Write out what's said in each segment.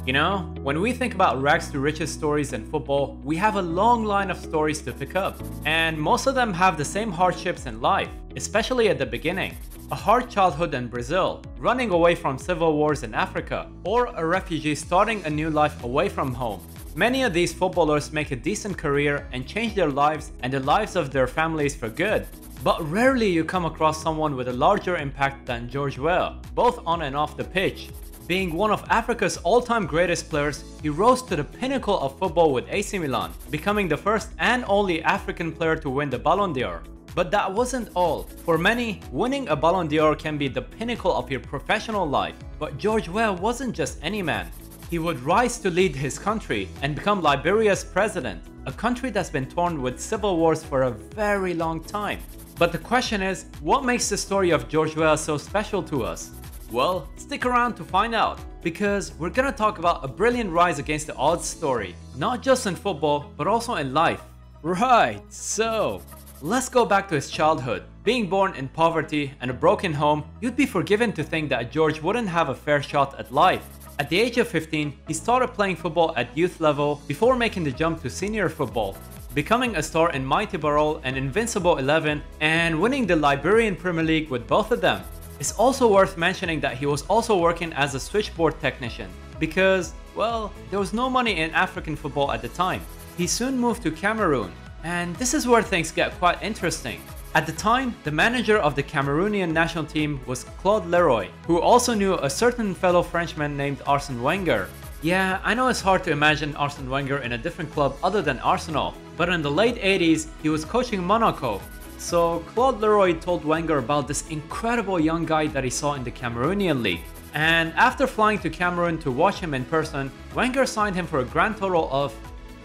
You know, when we think about rags to riches stories in football, we have a long line of stories to pick up, and most of them have the same hardships in life, especially at the beginning. A hard childhood in Brazil, running away from civil wars in Africa, or a refugee starting a new life away from home. Many of these footballers make a decent career and change their lives and the lives of their families for good. But rarely you come across someone with a larger impact than George Weah, both on and off the pitch. Being one of Africa's all-time greatest players, he rose to the pinnacle of football with AC Milan, becoming the first and only African player to win the Ballon D'or. But that wasn't all. For many, winning a Ballon D'Or can be the pinnacle of your professional life. But George Weah wasn't just any man. He would rise to lead his country and become Liberia's president, a country that's been torn with civil wars for a very long time. But the question is, what makes the story of George Weah so special to us? Well, stick around to find out, because we're gonna talk about a brilliant rise against the odds story, not just in football, but also in life. Right, so let's go back to his childhood. Being born in poverty and a broken home, you'd be forgiven to think that George wouldn't have a fair shot at life. At the age of 15, he started playing football at youth level before making the jump to senior football, becoming a star in Mighty Barol and Invincible 11 and winning the Liberian Premier League with both of them. It's also worth mentioning that he was also working as a switchboard technician because, well, there was no money in African football at the time. He soon moved to Cameroon, and this is where things get quite interesting. At the time, the manager of the Cameroonian national team was Claude Leroy, who also knew a certain fellow Frenchman named Arsene Wenger. Yeah, I know it's hard to imagine Arsene Wenger in a different club other than Arsenal, but in the late 80s, he was coaching Monaco. So Claude Leroy told Wenger about this incredible young guy that he saw in the Cameroonian league. And after flying to Cameroon to watch him in person, Wenger signed him for a grand total of,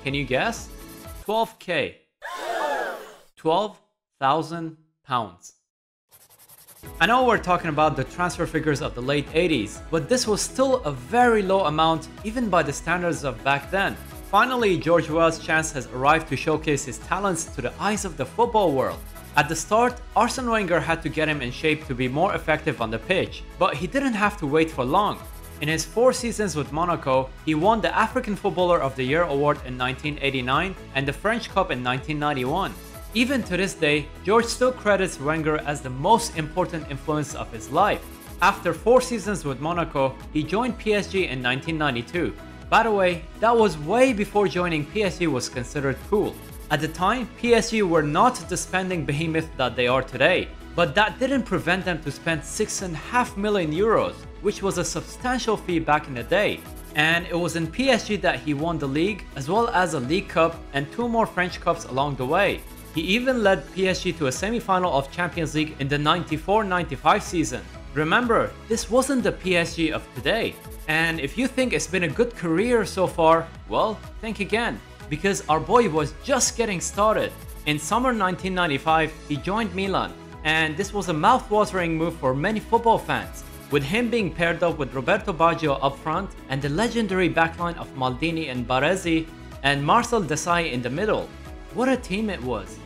can you guess? 12k. 12,000 pounds. I know we're talking about the transfer figures of the late 80s, but this was still a very low amount even by the standards of back then. Finally, George Weah's chance has arrived to showcase his talents to the eyes of the football world. At the start, Arsene Wenger had to get him in shape to be more effective on the pitch, but he didn't have to wait for long. In his 4 seasons with Monaco, he won the African Footballer of the Year award in 1989 and the French Cup in 1991. Even to this day, George still credits Wenger as the most important influence of his life. After 4 seasons with Monaco, he joined PSG in 1992. By the way, that was way before joining PSG was considered cool. At the time, PSG were not the spending behemoth that they are today, but that didn't prevent them to spend €6.5 million, which was a substantial fee back in the day. And it was in PSG that he won the league, as well as a League Cup and 2 more French Cups along the way. He even led PSG to a semi-final of Champions League in the 94-95 season. Remember, this wasn't the PSG of today. And if you think it's been a good career so far, well, think again, because our boy was just getting started. In summer 1995, he joined Milan, and this was a mouth-watering move for many football fans, with him being paired up with Roberto Baggio up front and the legendary backline of Maldini and Baresi and Marcel Desailly in the middle. What a team it was!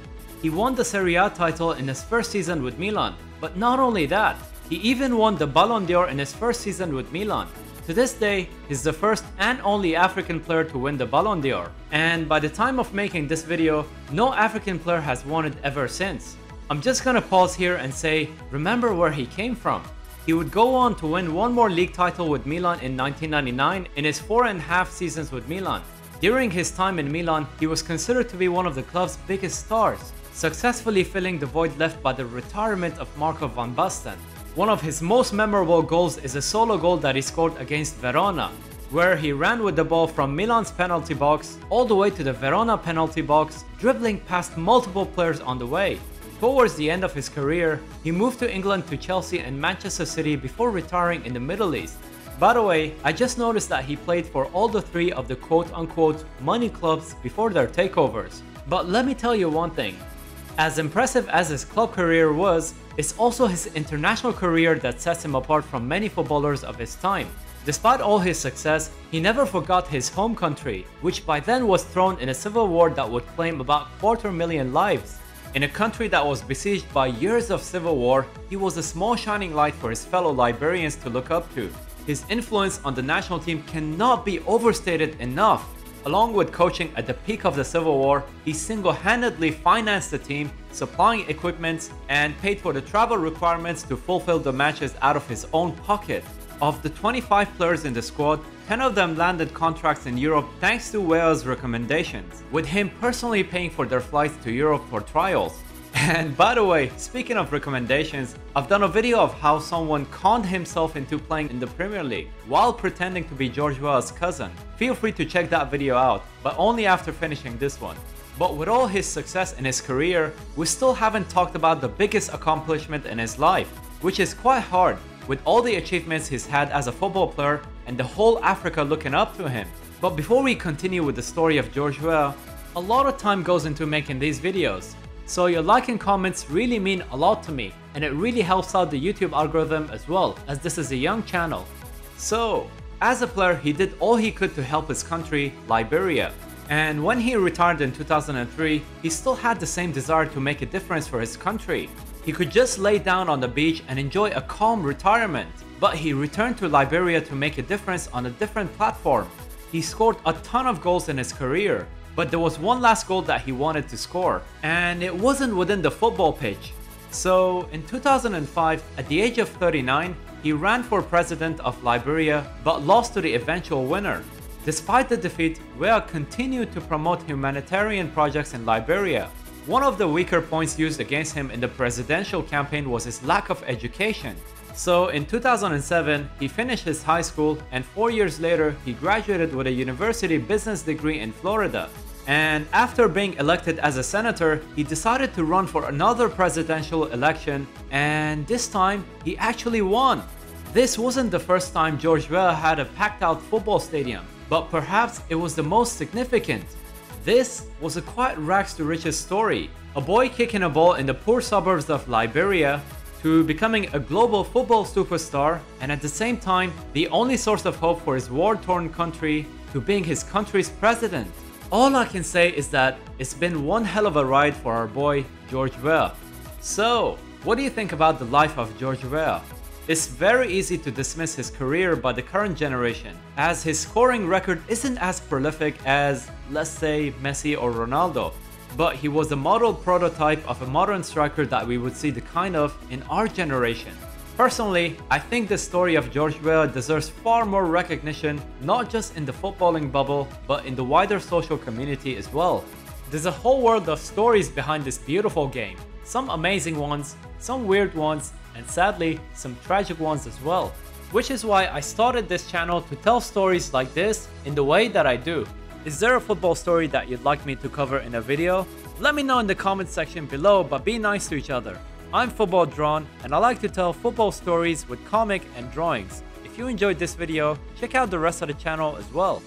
He won the Serie A title in his first season with Milan, but not only that, he even won the Ballon D'Or in his first season with Milan. To this day, he's the first and only African player to win the Ballon d'Or. And by the time of making this video, no African player has won it ever since. I'm just gonna pause here and say, remember where he came from. He would go on to win 1 more league title with Milan in 1999 in his 4.5 seasons with Milan. During his time in Milan, he was considered to be one of the club's biggest stars, successfully filling the void left by the retirement of Marco van Basten. One of his most memorable goals is a solo goal that he scored against Verona, where he ran with the ball from Milan's penalty box all the way to the Verona penalty box, dribbling past multiple players on the way. Towards the end of his career, he moved to England to Chelsea and Manchester City before retiring in the Middle East. By the way, I just noticed that he played for all the 3 of the quote-unquote money clubs before their takeovers. But let me tell you one thing. As impressive as his club career was, it's also his international career that sets him apart from many footballers of his time. Despite all his success, he never forgot his home country, which by then was thrown in a civil war that would claim about 250,000 lives. In a country that was besieged by years of civil war, he was a small shining light for his fellow Liberians to look up to. His influence on the national team cannot be overstated enough. Along with coaching at the peak of the Civil War, he single-handedly financed the team, supplying equipment, and paid for the travel requirements to fulfill the matches out of his own pocket. Of the 25 players in the squad, 10 of them landed contracts in Europe thanks to Weah's recommendations, with him personally paying for their flights to Europe for trials. And by the way, speaking of recommendations, I've done a video of how someone conned himself into playing in the Premier League while pretending to be George Weah's cousin. Feel free to check that video out, but only after finishing this one. But with all his success in his career, we still haven't talked about the biggest accomplishment in his life, which is quite hard with all the achievements he's had as a football player and the whole Africa looking up to him. But before we continue with the story of George Weah, a lot of time goes into making these videos. So your like and comments really mean a lot to me, and it really helps out the YouTube algorithm as well, as this is a young channel. So, as a player, he did all he could to help his country, Liberia. And when he retired in 2003, he still had the same desire to make a difference for his country. He could just lay down on the beach and enjoy a calm retirement. But he returned to Liberia to make a difference on a different platform. He scored a ton of goals in his career. But there was one last goal that he wanted to score, and it wasn't within the football pitch. So in 2005, at the age of 39, he ran for president of Liberia but lost to the eventual winner. Despite the defeat, Weah continued to promote humanitarian projects in Liberia. One of the weaker points used against him in the presidential campaign was his lack of education. So in 2007, he finished his high school, and 4 years later, he graduated with a university business degree in Florida. And after being elected as a senator, he decided to run for another presidential election, and this time he actually won. This wasn't the first time George Weah had a packed out football stadium, but perhaps it was the most significant. This was a quite rags to riches story. A boy kicking a ball in the poor suburbs of Liberia to becoming a global football superstar, and at the same time the only source of hope for his war-torn country to being his country's president. All I can say is that it's been one hell of a ride for our boy George Weah. So, what do you think about the life of George Weah? It's very easy to dismiss his career by the current generation, as his scoring record isn't as prolific as, let's say, Messi or Ronaldo. But he was a model prototype of a modern striker that we would see the kind of in our generation. Personally, I think the story of George Weah deserves far more recognition, not just in the footballing bubble, but in the wider social community as well. There's a whole world of stories behind this beautiful game. Some amazing ones, some weird ones, and sadly, some tragic ones as well. Which is why I started this channel to tell stories like this in the way that I do. Is there a football story that you'd like me to cover in a video? Let me know in the comment section below, but be nice to each other. I'm Football Drawn, and I like to tell football stories with comic and drawings. If you enjoyed this video, check out the rest of the channel as well.